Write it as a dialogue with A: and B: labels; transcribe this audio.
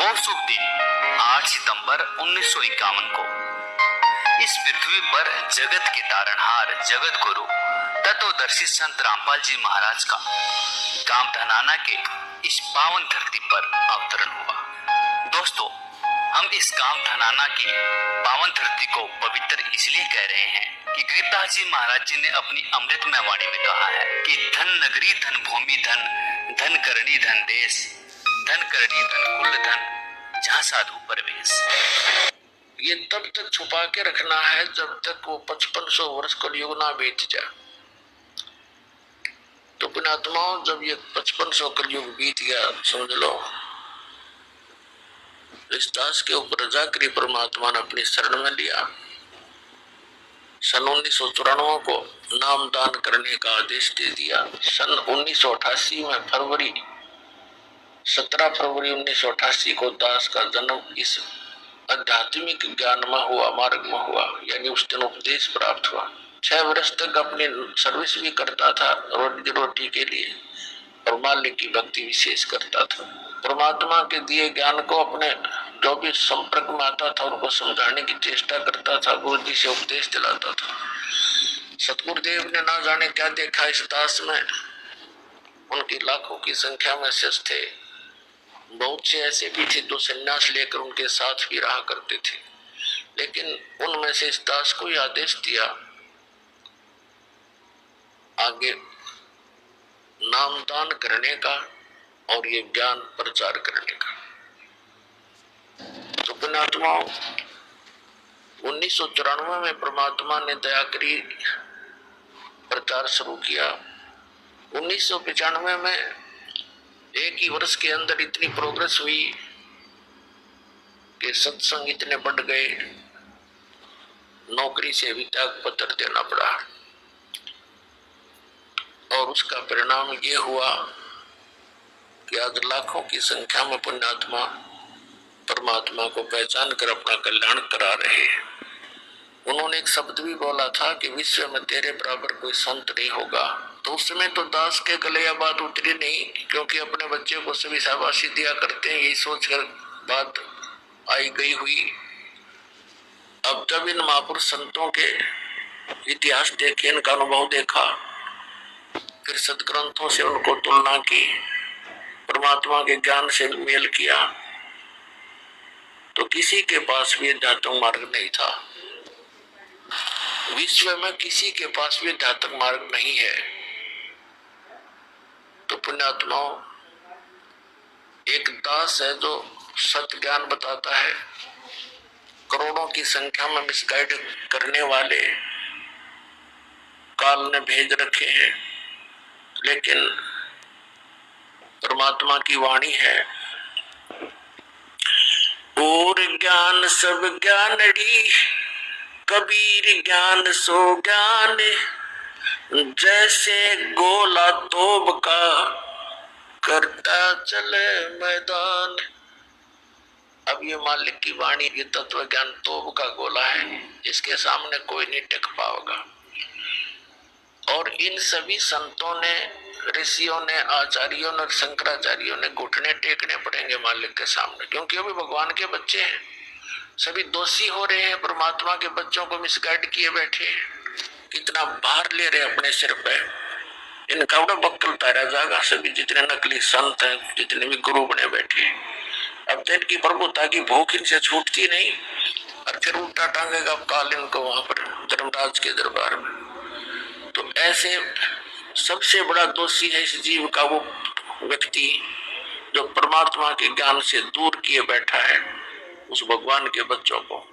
A: वो शुभ दिन 8 सितंबर 1951 को इस पृथ्वी पर जगत के तारणहार, जगत गुरु तत्वदर्शी संत रामपाल जी महाराज का गांव धनाना के इस पावन धरती पर अवतरण हुआ। दोस्तों, हम इस गांव धनाना की पावन धरती को पवित्र इसलिए कह रहे हैं कि गरीबदास जी महाराज जी ने अपनी अमृतमय वाणी में कहा है कि धन नगरी, धन भूमि, धन धन करणी, धन देश, धन करणी, धन कुल, धन जहाँ साधु परवेश।
B: ये तब तक छुपा के रखना है जब तक वो 5500 वर्ष कलयुग ना बीत जाए। तो पुण्यात्माओं, जब ये 5500 कलयुग बीत गया, समझ लो इस दास के ऊपर जाकर परमात्मा ने अपनी शरण में लिया। सन 1994 को नाम दान करने का आदेश दे दिया। सन 1988 में 17 फरवरी 1988 को दास का जन्म इस आध्यात्मिक ज्ञान में हुआ, मार्ग में हुआ, यानी उस दिन उपदेश प्राप्त हुआ। 6 वर्ष तक अपनी सर्विस भी करता था रोटी के लिए और मालिक की भक्ति विशेष करता था। परमात्मा के दिए ज्ञान को अपने जो भी संपर्क में आता था उनको समझाने की चेष्टा करता था, गुरु जी से उपदेश दिलाता था। सतगुरुदेव ने ना जाने क्या देखा इस दास में। उनकी लाखों की संख्या में शिष्य थे। बहुत से ऐसे भी थे जो संन्यास लेकर उनके साथ भी रहा करते थे, लेकिन उनमें से इस दास को यह आदेश दिया आगे नामदान करने का और ये ज्ञान प्रचार करने का। तो पुण्यात्माओं, 1994 में परमात्मा ने दया करी, प्रचार शुरू किया। 1995 में एक ही वर्ष के अंदर इतनी प्रोग्रेस हुई कि सत्संग इतने बढ़ गए, नौकरी से भी त्याग पत्र देना पड़ा। और उसका परिणाम ये हुआ कि आज लाखों की संख्या में पुण्यात्मा परमात्मा को पहचान कर अपना कल्याण करा रहे हैं। उन्होंने एक शब्द भी बोला था कि विश्व में तेरे बराबर कोई संत नहीं होगा। तो उस समय तो दास के गले यह बात उतरी नहीं, क्योंकि अपने बच्चे को सभी शाबाशी दिया करते हैं, यही सोचकर बात आई गई हुई। अब जब इन महापुरुष संतों के इतिहास देखे, इनका अनुभव देखा, फिर सदग्रंथों से उनको तुलना की, परमात्मा के ज्ञान से मेल किया, तो किसी के पास भी अध्यात्म मार्ग नहीं था। विश्व में किसी के पास भी अध्यात्म मार्ग नहीं है। तो पुण्यात्माओं, एक दास है जो सत्य ज्ञान बताता है, करोड़ों की संख्या में मिसगाइड करने वाले काल ने भेज रखे हैं, लेकिन परमात्मा की वाणी है, और ज्ञान सब ज्ञानड़ी, कबीर ज्ञान सो ज्ञान, जैसे गोला तोब का करता चले मैदान। अब ये मालिक की वाणी, ये तत्व ज्ञान तोब का गोला है, इसके सामने कोई नहीं टिक पाएगा। और इन सभी संतों ने, ऋषियों ने, आचार्यों ने, शंकराचार्यों ने घुटने टेकने पड़ेंगे मालिक के सामने, क्योंकि वो भी भगवान के बच्चे हैं। सभी दोषी हो रहे हैं, परमात्मा के बच्चों को मिसगाइड किए बैठे हैं, कितना भार ले रहे अपने सिर पे। इनका बड़ा बक्कल तारा जागा। सभी जितने नकली संत हैं, जितने भी गुरु बने बैठे हैं, अब तो इनकी प्रभुता की भूख इनसे छूटती नहीं, और फिर उल्टा टांगेगा काल इनको वहां पर धर्मराज के दरबार में। तो ऐसे सबसे बड़ा दोषी है इस जीव का वो व्यक्ति जो परमात्मा के ज्ञान से दूर किए बैठा है उस भगवान के बच्चों को।